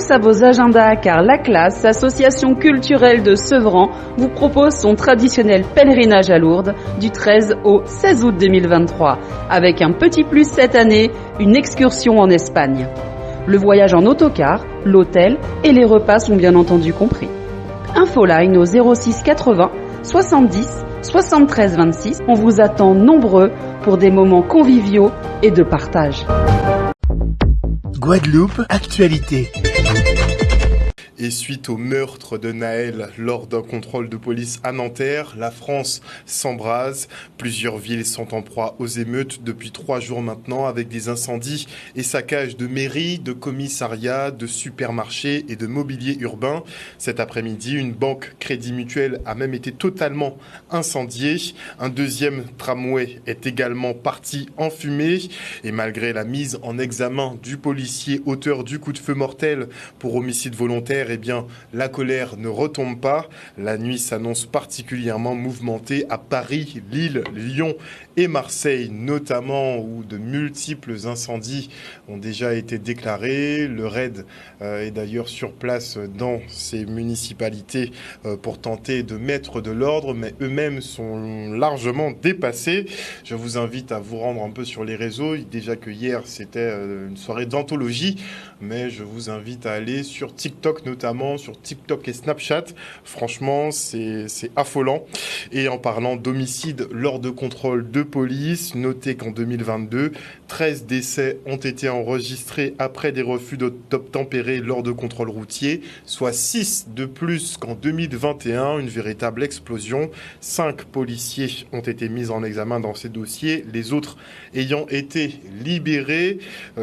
tous à vos agendas car la classe, association culturelle de Sevran, vous propose son traditionnel pèlerinage à Lourdes du 13 au 16 août 2023. Avec un petit plus cette année, une excursion en Espagne. Le voyage en autocar, l'hôtel et les repas sont bien entendu compris. Infoline au 06 80 70 73 26. On vous attend nombreux pour des moments conviviaux et de partage. Guadeloupe, actualité. Et suite au meurtre de Naël lors d'un contrôle de police à Nanterre, la France s'embrase. Plusieurs villes sont en proie aux émeutes depuis 3 jours maintenant, avec des incendies et saccages de mairies, de commissariats, de supermarchés et de mobilier urbain. Cet après-midi, une banque Crédit Mutuel a même été totalement incendiée. Un deuxième tramway est également parti en fumée. Et malgré la mise en examen du policier auteur du coup de feu mortel pour homicide volontaire, eh bien, la colère ne retombe pas. La nuit s'annonce particulièrement mouvementée à Paris, Lille, Lyon et Marseille, notamment, où de multiples incendies ont déjà été déclarés. Le RAID est d'ailleurs sur place dans ces municipalités pour tenter de mettre de l'ordre, mais eux-mêmes sont largement dépassés. Je vous invite à vous rendre un peu sur les réseaux. Déjà que hier, c'était une soirée d'anthologie, mais je vous invite à aller sur TikTok, notamment sur TikTok et Snapchat. Franchement, c'est affolant. Et en parlant d'homicide lors de contrôles de police, notez qu'en 2022, 13 décès ont été enregistrés après des refus d'obtempérer lors de contrôles routiers, soit 6 de plus qu'en 2021, une véritable explosion. 5 policiers ont été mis en examen dans ces dossiers, les autres ayant été libérés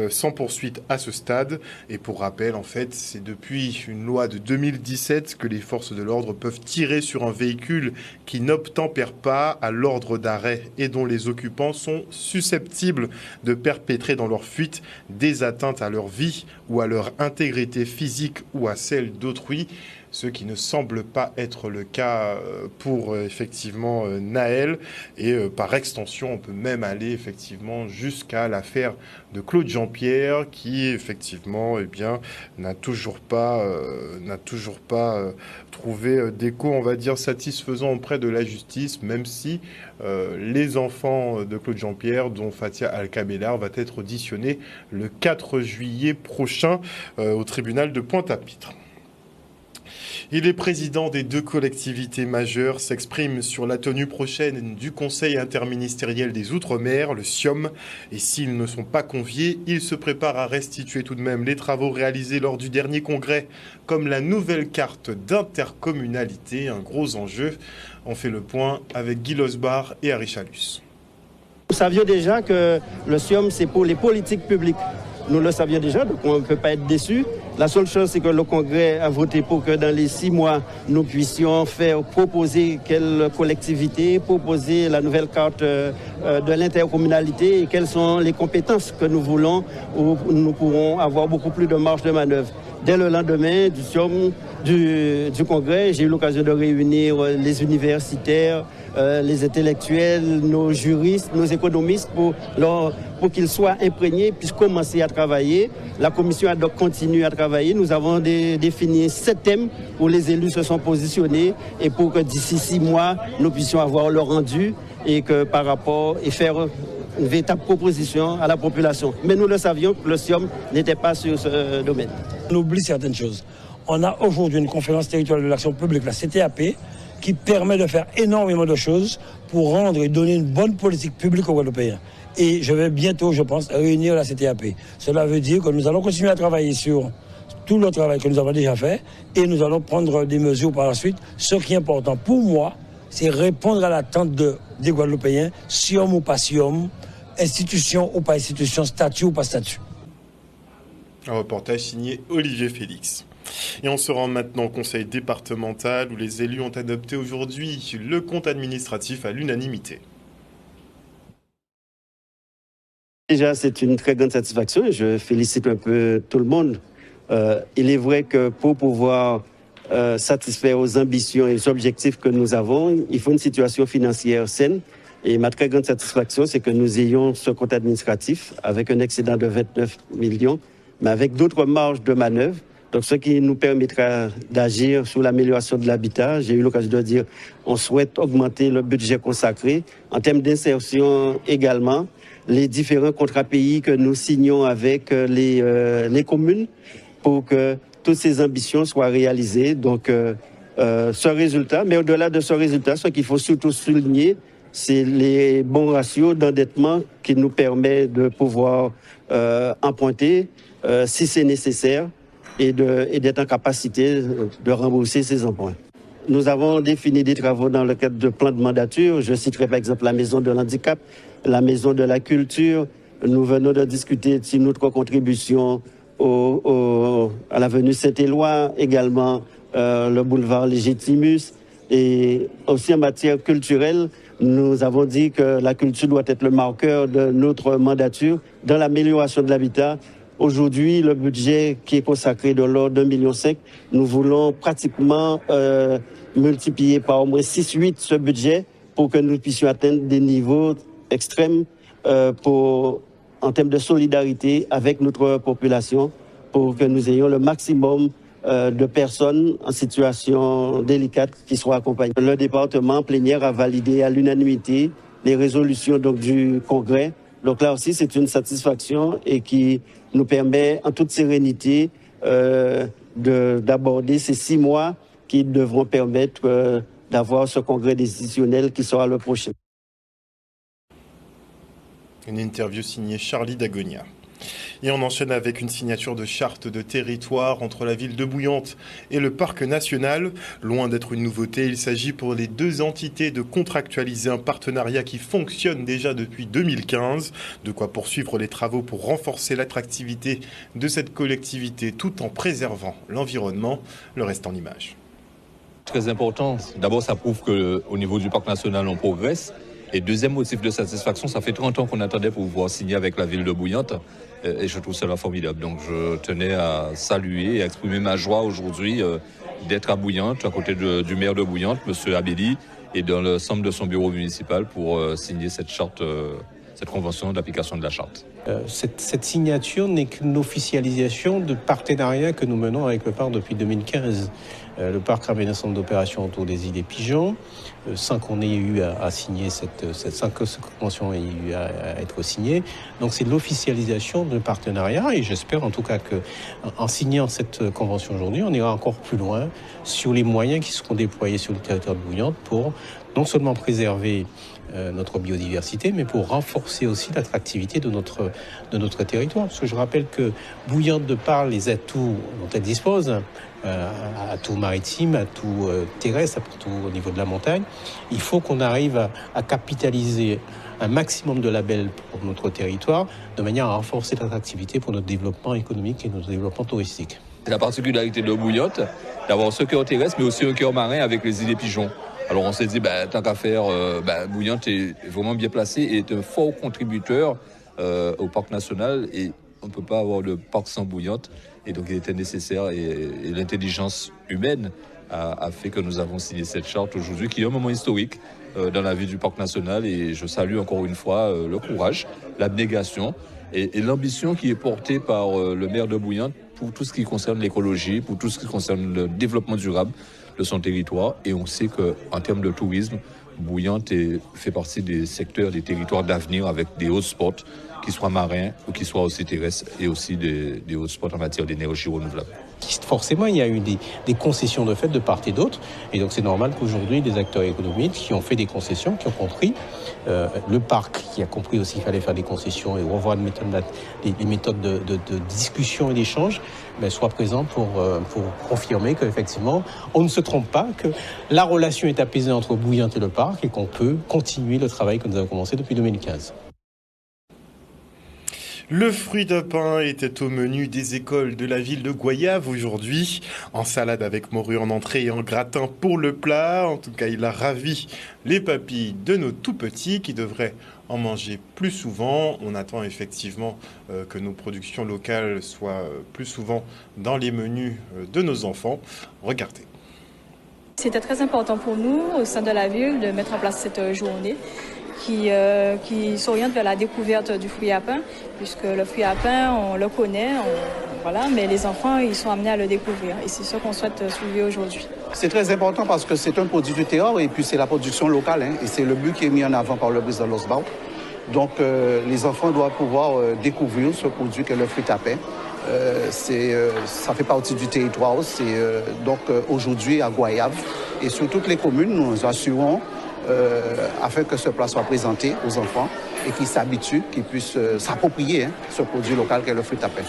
sans poursuite à ce stade. Et pour rappel, en fait, c'est depuis une loi de 2017 que les forces de l'ordre peuvent tirer sur un véhicule qui n'obtempère pas à l'ordre d'arrêt et dont les occupants sont susceptibles de perpétrer dans leur fuite des atteintes à leur vie ou à leur intégrité physique ou à celle d'autrui. Ce qui ne semble pas être le cas pour effectivement Naël. Et par extension, on peut même aller effectivement jusqu'à l'affaire de Claude Jean-Pierre qui effectivement n'a toujours pas trouvé d'écho, on va dire, satisfaisant auprès de la justice, même si les enfants de Claude Jean-Pierre, dont Fatia Al-Kabelar, va être auditionné le 4 juillet prochain au tribunal de Pointe-à-Pitre. Et les présidents des 2 collectivités majeures s'expriment sur la tenue prochaine du Conseil interministériel des Outre-mer, le SIOM. Et s'ils ne sont pas conviés, ils se préparent à restituer tout de même les travaux réalisés lors du dernier congrès, comme la nouvelle carte d'intercommunalité, un gros enjeu. On fait le point avec Guy Losbar et Harry Chalus. Nous savions déjà que le SIOM, c'est pour les politiques publiques. Nous le savions déjà, donc on ne peut pas être déçus. La seule chose, c'est que le Congrès a voté pour que dans les 6 mois, nous puissions proposer quelle collectivité, proposer la nouvelle carte de l'intercommunalité et quelles sont les compétences que nous voulons, où nous pourrons avoir beaucoup plus de marge de manœuvre. Dès le lendemain du SIOM, du Congrès, j'ai eu l'occasion de réunir les universitaires, les intellectuels, nos juristes, nos économistes pour qu'ils soient imprégnés, puissent commencer à travailler. La commission a donc continué à travailler. Nous avons défini 7 thèmes où les élus se sont positionnés et pour que d'ici 6 mois, nous puissions avoir le rendu et que par rapport et faire une véritable proposition à la population. Mais nous le savions que le SIOM n'était pas sur ce domaine. On oublie certaines choses. On a aujourd'hui une conférence territoriale de l'action publique, la CTAP, qui permet de faire énormément de choses pour rendre et donner une bonne politique publique aux Guadeloupéens. Et je vais bientôt, je pense, réunir la CTAP. Cela veut dire que nous allons continuer à travailler sur tout le travail que nous avons déjà fait et nous allons prendre des mesures par la suite. Ce qui est important pour moi, c'est répondre à l'attente des Guadeloupéens, SIOM ou pas SIOM, institution ou pas institution, statut ou pas statut. Un reportage signé Olivier Félix. Et on se rend maintenant au conseil départemental où les élus ont adopté aujourd'hui le compte administratif à l'unanimité. Déjà, c'est une très grande satisfaction et je félicite un peu tout le monde. Il est vrai que pour pouvoir satisfaire aux ambitions et aux objectifs que nous avons, il faut une situation financière saine. Et ma très grande satisfaction, c'est que nous ayons ce compte administratif avec un excédent de 29 millions, mais avec d'autres marges de manœuvre Donc, ce qui nous permettra d'agir sur l'amélioration de l'habitat. J'ai eu l'occasion de dire, on souhaite augmenter le budget consacré. En termes d'insertion également, les différents contrats pays que nous signons avec les communes pour que toutes ces ambitions soient réalisées. Donc, ce résultat, mais au-delà de ce résultat, ce qu'il faut surtout souligner, c'est les bons ratios d'endettement qui nous permettent de pouvoir emprunter si c'est nécessaire et d'être en capacité de rembourser ces emprunts. Nous avons défini des travaux dans le cadre de plans de mandature. Je citerai par exemple la maison de l'handicap, la maison de la culture. Nous venons de discuter de notre contribution à l'avenue Saint-Éloi, également le boulevard Légitimus. Et aussi en matière culturelle, nous avons dit que la culture doit être le marqueur de notre mandature dans l'amélioration de l'habitat. Aujourd'hui, le budget qui est consacré de l'ordre d'1,5 million, nous voulons pratiquement multiplier par au moins 6-8 ce budget pour que nous puissions atteindre des niveaux extrêmes en termes de solidarité avec notre population, pour que nous ayons le maximum de personnes en situation délicate qui soient accompagnées. Le département plénière a validé à l'unanimité les résolutions du Congrès. Donc là aussi, c'est une satisfaction et qui nous permet en toute sérénité d'aborder ces 6 mois qui devront permettre d'avoir ce congrès décisionnel qui sera le prochain. Une interview signée Charlie Dagonia. Et on enchaîne avec une signature de charte de territoire entre la ville de Bouillante et le parc national. Loin d'être une nouveauté, il s'agit pour les 2 entités de contractualiser un partenariat qui fonctionne déjà depuis 2015. De quoi poursuivre les travaux pour renforcer l'attractivité de cette collectivité tout en préservant l'environnement. Le reste en images. Très important. D'abord, ça prouve qu'au niveau du parc national, on progresse. Et deuxième motif de satisfaction, ça fait 30 ans qu'on attendait pour pouvoir signer avec la ville de Bouillante. Et je trouve cela formidable. Donc je tenais à saluer et à exprimer ma joie aujourd'hui d'être à Bouillante, à côté du maire de Bouillante, M. Abelli, et dans l'ensemble de son bureau municipal pour signer cette charte, cette convention d'application de la charte. Cette signature n'est qu'une officialisation de partenariat que nous menons avec le parc depuis 2015. Le parc ramène un centre d'opération autour des îles et Pigeons, sans qu'on ait eu à signer sans que cette convention ait eu à être signée. Donc c'est l'officialisation de partenariat et j'espère en tout cas qu'en signant cette convention aujourd'hui, on ira encore plus loin sur les moyens qui seront déployés sur le territoire de Bouillante pour non seulement préserver notre biodiversité, mais pour renforcer aussi l'attractivité de notre territoire. Parce que je rappelle que Bouillante, de par les atouts dont elle dispose, atouts maritimes, atouts terrestres, atouts au niveau de la montagne, il faut qu'on arrive à capitaliser un maximum de labels pour notre territoire, de manière à renforcer l'attractivité pour notre développement économique et notre développement touristique. C'est la particularité de Bouillante d'avoir ce cœur terrestre, mais aussi un cœur marin avec les îles et Pigeons. Alors on s'est dit, tant qu'à faire, Bouillante est vraiment bien placé et est un fort contributeur au parc national et on ne peut pas avoir le parc sans Bouillante. Et donc il était nécessaire et l'intelligence humaine a fait que nous avons signé cette charte aujourd'hui qui est un moment historique dans la vie du parc national et je salue encore une fois le courage, l'abnégation et l'ambition qui est portée par le maire de Bouillante pour tout ce qui concerne l'écologie, pour tout ce qui concerne le développement durable de son territoire. Et on sait qu'en termes de tourisme, Bouillante fait partie des secteurs, des territoires d'avenir avec des hotspots, qu'ils soient marins ou qu'ils soient aussi terrestres, et aussi des hotspots en matière d'énergie renouvelable. Forcément, il y a eu des concessions de fait de part et d'autre. Et donc, c'est normal qu'aujourd'hui, des acteurs économiques qui ont fait des concessions, qui ont compris, le parc qui a compris aussi qu'il fallait faire des concessions et revoir les méthodes de discussion et d'échange, soient présents pour confirmer qu'effectivement, on ne se trompe pas, que la relation est apaisée entre Bouillante et le parc et qu'on peut continuer le travail que nous avons commencé depuis 2015. Le fruit de pin était au menu des écoles de la ville de Goyave aujourd'hui. En salade avec morue en entrée et en gratin pour le plat. En tout cas, il a ravi les papilles de nos tout-petits qui devraient en manger plus souvent. On attend effectivement que nos productions locales soient plus souvent dans les menus de nos enfants. Regardez. C'était très important pour nous, au sein de la ville, de mettre en place cette journée qui s'oriente vers la découverte du fruit à pain, puisque le fruit à pain, on le connaît, Voilà, mais les enfants, ils sont amenés à le découvrir et c'est ce qu'on souhaite soulever aujourd'hui. C'est très important parce que c'est un produit du terroir et puis c'est la production locale et c'est le but qui est mis en avant par le président Losbao. Donc les enfants doivent pouvoir découvrir ce produit qu'est le fruit à pain. Ça fait partie du territoire, donc aujourd'hui à Goyave et sur toutes les communes, nous assurons afin que ce plat soit présenté aux enfants et qu'ils s'habituent, qu'ils puissent s'approprier ce produit local qu'est le fruit à pain,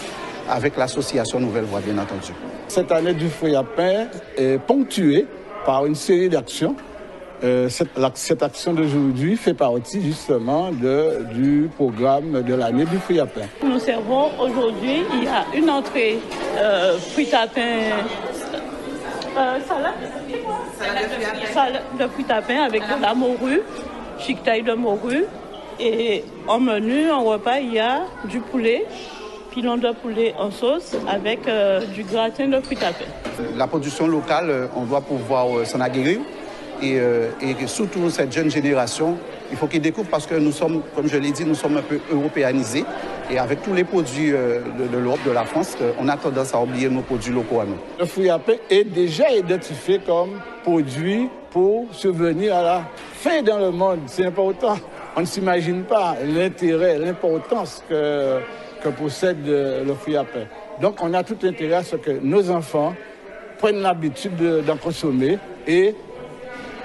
avec l'association Nouvelle Voie, bien entendu. Cette année du fruit à pain est ponctuée par une série d'actions. Cette action d'aujourd'hui fait partie justement du programme de l'année du fruit à pain. Nous servons aujourd'hui, il y a une entrée fruit à pain, salade de fruit à pain avec de la morue, chiquetaille de morue. Et en menu, en repas, il y a du poulet, pilon de poulet en sauce avec du gratin de fruits à pain. La production locale, on doit pouvoir s'en aguerrir et surtout cette jeune génération, il faut qu'ils découvrent parce que nous sommes, comme je l'ai dit, nous sommes un peu européanisés et avec tous les produits de l'Europe, de la France, on a tendance à oublier nos produits locaux à nous. Le fruit à pain est déjà identifié comme produit pour subvenir à la faim dans le monde. C'est important. On ne s'imagine pas l'intérêt, l'importance que possède le fruit à pain. Donc on a tout intérêt à ce que nos enfants prennent l'habitude d'en consommer et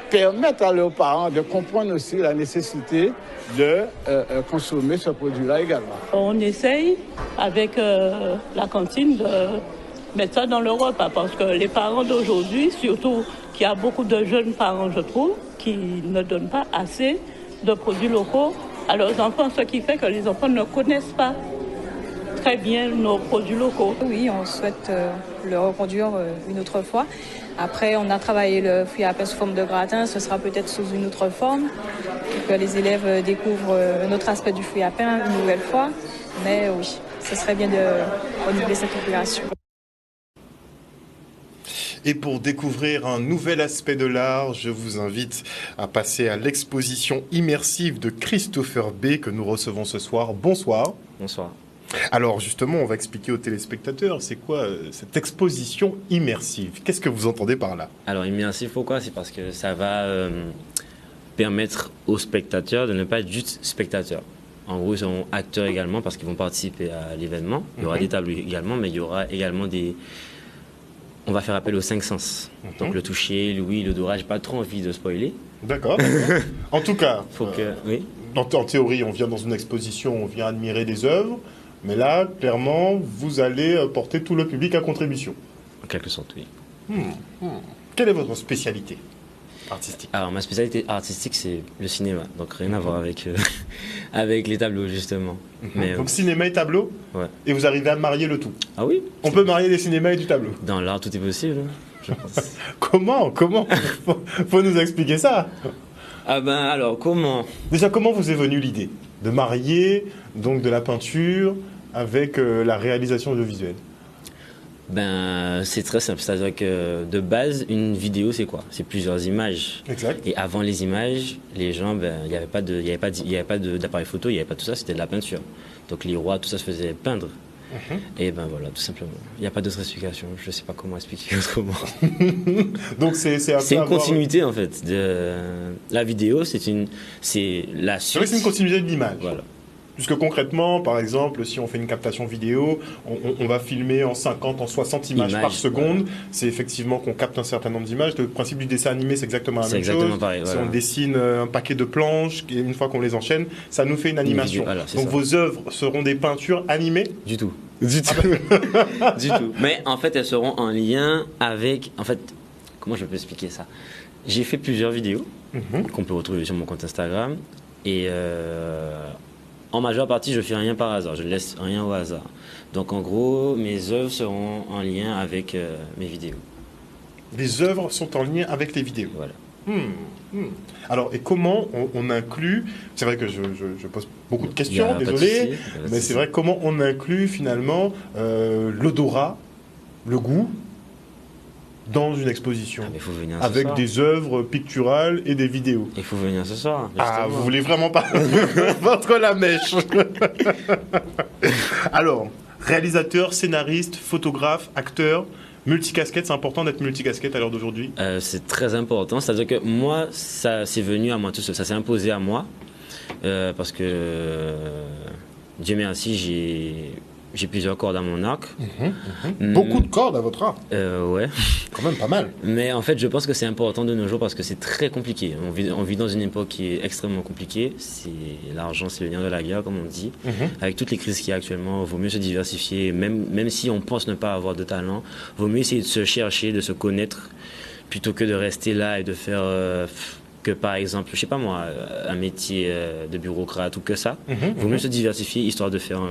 permettent à leurs parents de comprendre aussi la nécessité de consommer ce produit-là également. On essaye avec la cantine de mettre ça dans le repas parce que les parents d'aujourd'hui, surtout qu'il y a beaucoup de jeunes parents, je trouve, qui ne donnent pas assez de produits locaux à leurs enfants, ce qui fait que les enfants ne connaissent pas très bien nos produits locaux. Oui, on souhaite le reconduire une autre fois. Après, on a travaillé le fruit à pain sous forme de gratin, ce sera peut-être sous une autre forme, pour que les élèves découvrent un autre aspect du fruit à pain une nouvelle fois. Mais oui, ce serait bien de renouveler cette opération. Et pour découvrir un nouvel aspect de l'art, je vous invite à passer à l'exposition immersive de Christopher B. que nous recevons ce soir. Bonsoir. Bonsoir. Alors justement, on va expliquer aux téléspectateurs, c'est quoi cette exposition immersive? Qu'est-ce que vous entendez par là? Alors immersif, pourquoi? C'est parce que ça va permettre aux spectateurs de ne pas être juste spectateurs. En gros, ils seront acteurs également parce qu'ils vont participer à l'événement. Il y aura des tableaux également, mais il y aura également des... On va faire appel aux 5 sens. Donc le toucher, l'ouïe, l'odorat. J'ai pas trop envie de spoiler. D'accord. En tout cas, oui. En théorie, on vient dans une exposition, on vient admirer des œuvres. Mais là, clairement, vous allez porter tout le public à contribution. En quelque sorte, oui. Quelle est votre spécialité artistique? Alors, ma spécialité artistique, c'est le cinéma. Donc, rien à voir avec, avec les tableaux, justement. Mais, donc, cinéma et tableau? Ouais. Et vous arrivez à marier le tout? Ah oui. On peut marier des cinémas et du tableau? Dans l'art, tout est possible, je pense. Comment faut nous expliquer ça. Ah ben, alors, comment? Déjà, comment vous est venue l'idée de marier donc de la peinture avec la réalisation audiovisuelle? Ben, c'est très simple. C'est-à-dire que de base, une vidéo, c'est quoi? C'est plusieurs images. Exact. Et avant les images, les gens, ben, il n'y avait pas d'appareil photo, il n'y avait pas tout ça, c'était de la peinture. Donc les rois, tout ça se faisait peindre. Et ben voilà, tout simplement. Il n'y a pas d'autre explication. Je ne sais pas comment expliquer autrement. Donc c'est une continuité en fait. La vidéo, c'est la suite. C'est une continuité de l'image. Voilà. Puisque concrètement, par exemple, si on fait une captation vidéo, on va filmer en 50, en 60 images par seconde. Ouais. C'est effectivement qu'on capte un certain nombre d'images. Le principe du dessin animé, c'est exactement la même chose. Pareil, voilà. Si on dessine un paquet de planches, et une fois qu'on les enchaîne, ça nous fait une animation. Voilà, donc ça. Vos œuvres seront des peintures animées? Du tout. Du tout. Du tout. Mais en fait, elles seront en lien avec... En fait, comment je peux expliquer ça? J'ai fait plusieurs vidéos qu'on peut retrouver sur mon compte Instagram. Et... en majeure partie, je fais rien par hasard, je ne laisse rien au hasard. Donc en gros, mes œuvres seront en lien avec mes vidéos. Les œuvres sont en lien avec les vidéos? Voilà. Alors, et comment on inclut, c'est vrai que je pose beaucoup de questions, désolé, mais c'est vrai, comment on inclut finalement l'odorat, le goût, dans une exposition, avec des œuvres picturales et des vidéos. Il faut venir ce soir. Ah, vous voulez vraiment pas vendre la mèche? Alors, Réalisateur, scénariste, photographe, acteur, multicasquette, c'est important d'être multicasquette à l'heure d'aujourd'hui? C'est très important, c'est-à-dire que moi, ça c'est venu à moi tout seul, ça s'est imposé à moi, parce que Dieu merci, j'ai plusieurs cordes à mon arc. Beaucoup de cordes à votre arc? Ouais. Quand même pas mal. Mais en fait, je pense que c'est important de nos jours parce que c'est très compliqué. On vit dans une époque qui est extrêmement compliquée. L'argent, c'est le nerf de la guerre, comme on dit. Avec toutes les crises qu'il y a actuellement, il vaut mieux se diversifier. Même si on pense ne pas avoir de talent, il vaut mieux essayer de se chercher, de se connaître, plutôt que de rester là et de faire... que par exemple, je sais pas moi, un métier de bureaucrate ou que ça. Vaut mieux se diversifier, histoire de faire...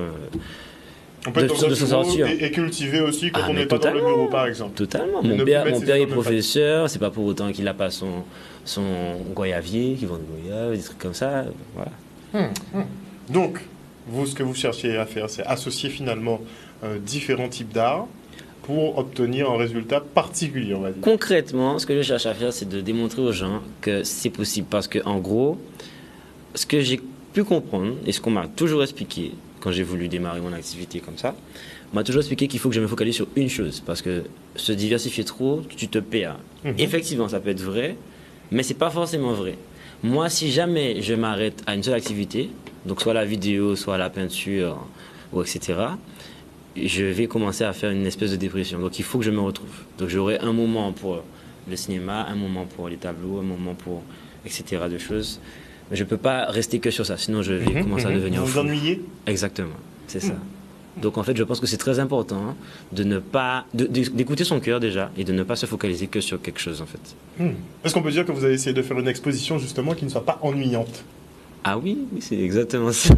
On peut être dans un bureau et cultiver aussi quand on n'est pas dans le bureau, par exemple. Totalement. Mon père est professeur, c'est pas pour autant qu'il n'a pas son goyavier, qui vend des goyaves, des trucs comme ça. Voilà. Donc, vous, ce que vous cherchez à faire, c'est associer finalement différents types d'art pour obtenir un résultat particulier, on va dire. Concrètement, ce que je cherche à faire, c'est de démontrer aux gens que c'est possible. Parce que, en gros, ce que j'ai pu comprendre et ce qu'on m'a toujours expliqué, quand j'ai voulu démarrer mon activité comme ça, on m'a toujours expliqué qu'il faut que je me focalise sur une chose, parce que se diversifier trop, tu te perds. Effectivement, ça peut être vrai, mais c'est pas forcément vrai. Moi, si jamais je m'arrête à une seule activité, donc soit la vidéo, soit la peinture, ou etc., je vais commencer à faire une espèce de dépression. Donc il faut que je me retrouve. Donc j'aurai un moment pour le cinéma, un moment pour les tableaux, un moment pour etc. de choses. Mais je ne peux pas rester que sur ça, sinon je vais commencer à devenir fou. Vous ennuyer? Exactement, c'est ça. Donc en fait, je pense que c'est très important de ne pas d'écouter son cœur déjà et de ne pas se focaliser que sur quelque chose en fait. Est-ce qu'on peut dire que vous avez essayé de faire une exposition justement qui ne soit pas ennuyante? Ah oui, c'est exactement ça.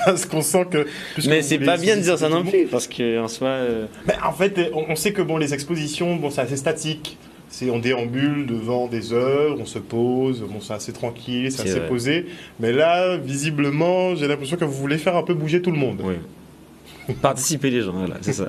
Parce qu'on sent que... Mais c'est pas bien de dire ça non plus, parce qu'en soi... Mais en fait, on sait que bon, les expositions, c'est assez statique. On déambule devant des œuvres, on se pose, c'est assez tranquille, c'est assez posé. Mais là, visiblement, j'ai l'impression que vous voulez faire un peu bouger tout le monde. Oui. Participer les gens, voilà, c'est ça.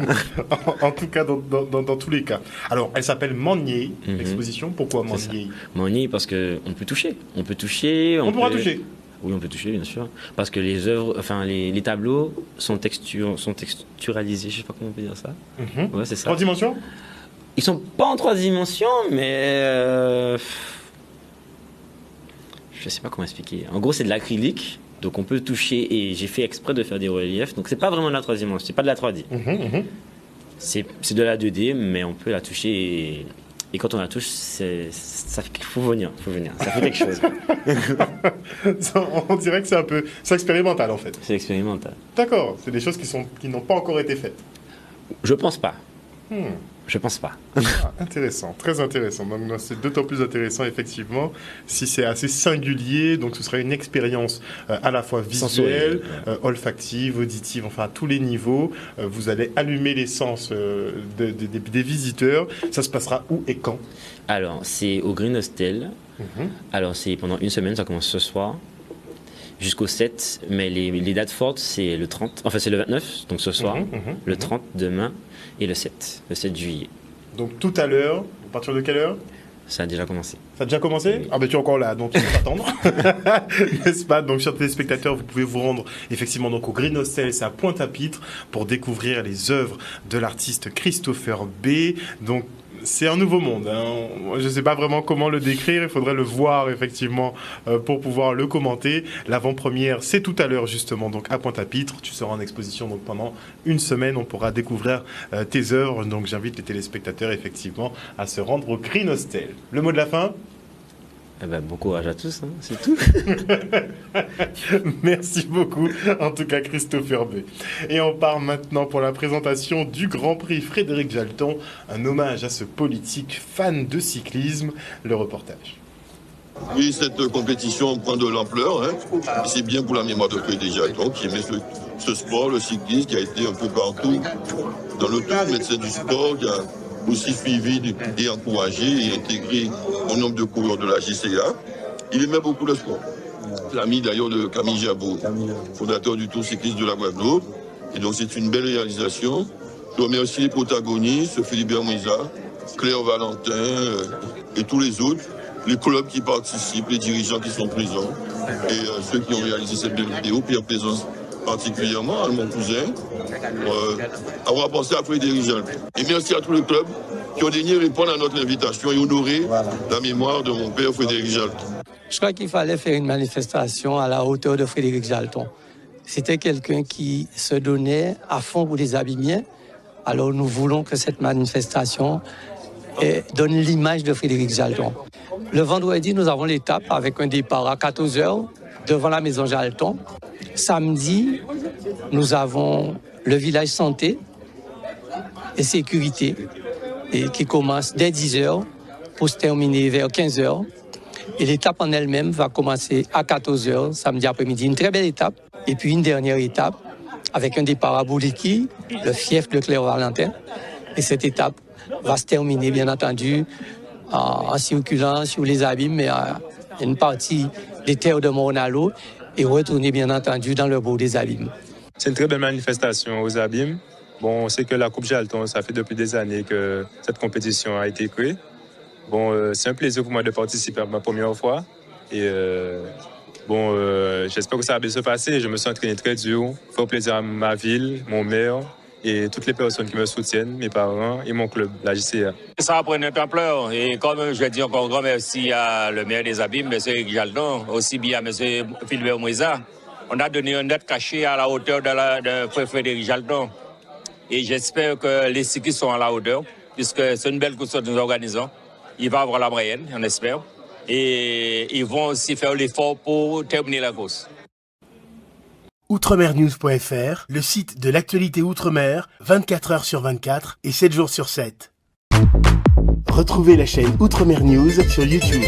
En tout cas, dans tous les cas. Alors, elle s'appelle Manier, l'exposition. Pourquoi Manier? Manier parce qu'on peut toucher. On peut toucher. On pourra toucher. Oui, on peut toucher, bien sûr. Parce que les œuvres, enfin, les tableaux sont texturalisés, je sais pas comment on peut dire ça. Ouais, c'est ça. 3 dimensions? Ils sont pas en 3 dimensions, mais je sais pas comment expliquer. En gros, c'est de l'acrylique, donc on peut toucher, et j'ai fait exprès de faire des reliefs, donc c'est pas vraiment de la 3 dimensions, c'est pas de la 3D. C'est de la 2D, mais on peut la toucher, et quand on la touche, faut venir, ça fait quelque chose. On dirait que c'est expérimental en fait. C'est expérimental. D'accord, c'est des choses qui n'ont pas encore été faites. Je pense pas. Je pense pas. Intéressant, très intéressant. Donc c'est d'autant plus intéressant effectivement si c'est assez singulier. Donc ce sera une expérience à la fois visuelle, olfactive, auditive, enfin à tous les niveaux. Vous allez allumer les sens des visiteurs. Ça se passera où et quand? Alors c'est au Green Hostel. Alors c'est pendant une semaine, ça commence ce soir jusqu'au 7, mais les dates fortes c'est le 30, enfin c'est le 29, donc ce soir, le 30 demain et le 7 juillet. Donc tout à l'heure, à partir de quelle heure? Ça a déjà commencé. Ça a déjà commencé? Oui. Ah ben tu es encore là, donc il faut attendre. N'est-ce pas? Donc chers téléspectateurs, vous pouvez vous rendre effectivement donc au Green Hostel, c'est à Pointe-à-Pitre, pour découvrir les œuvres de l'artiste Christopher B. Donc c'est un nouveau monde. Je ne sais pas vraiment comment le décrire. Il faudrait le voir effectivement pour pouvoir le commenter. L'avant-première, c'est tout à l'heure justement, donc à Pointe-à-Pitre. Tu seras en exposition donc pendant une semaine. On pourra découvrir tes œuvres. Donc j'invite les téléspectateurs effectivement à se rendre au Green Hostel. Le mot de la fin? Eh ben, bon courage à tous, c'est tout. Merci beaucoup, en tout cas Christopher B. Et on part maintenant pour la présentation du Grand Prix Frédéric Jalton, un hommage à ce politique fan de cyclisme, le reportage. Oui, cette compétition prend de l'ampleur, c'est bien pour la mémoire de Frédéric Jalton qui aimait ce sport, le cyclisme, qui a été un peu partout dans le tout, médecin du sport, qui a aussi suivi et encouragé et intégré au nombre de coureurs de la JCA. Il aimait beaucoup le sport. L'ami d'ailleurs de Camille Jabot, fondateur du Tour cycliste de la Guadeloupe. Et donc c'est une belle réalisation. Je remercie les protagonistes, Philibert Mouisa, Claire Valentin et tous les autres, les clubs qui participent, les dirigeants qui sont présents et ceux qui ont réalisé cette belle vidéo. Pierre Plaisance particulièrement à mon cousin, avoir pensé à Frédéric Jalton. Et merci à tous les clubs qui ont daigné répondre à notre invitation et honorer la mémoire de mon père Frédéric Jalton. Je crois qu'il fallait faire une manifestation à la hauteur de Frédéric Jalton. C'était quelqu'un qui se donnait à fond pour les Abîmiens. Alors nous voulons que cette manifestation donne l'image de Frédéric Jalton. Le vendredi, nous avons l'étape avec un départ à 14h devant la maison Jalton. Samedi, nous avons le village santé et sécurité et qui commence dès 10h pour se terminer vers 15h. Et l'étape en elle-même va commencer à 14h samedi après-midi. Une très belle étape. Et puis une dernière étape avec un départ à Bouliki, le fief de Claire-Valentin. Et cette étape va se terminer, bien entendu, en circulant sur les abîmes, mais une partie des terres de Mornalo et retourner, bien entendu, dans le bourg des abîmes. C'est une très belle manifestation aux abîmes. Bon, on sait que la Coupe Jalton, ça fait depuis des années que cette compétition a été créée. Bon, c'est un plaisir pour moi de participer à ma première fois. Et j'espère que ça va bien se passer. Je me suis entraîné très dur, faire plaisir à ma ville, mon maire et toutes les personnes qui me soutiennent, mes parents et mon club, la JCA. Ça va prendre une ampleur et comme je vais dire encore un grand merci à le maire des Abîmes, M. Eric Jalton, aussi bien à M. Philbert Mouisa. On a donné un net caché à la hauteur de Frédéric Jalton. Et j'espère que les cyclistes sont à la hauteur, puisque c'est une belle course que nous organisons. Il va avoir la moyenne, on espère. Et ils vont aussi faire l'effort pour terminer la course. Outremernews.fr, le site de l'actualité Outre-mer, 24 heures sur 24 et 7 jours sur 7. Retrouvez la chaîne Outremer News sur YouTube.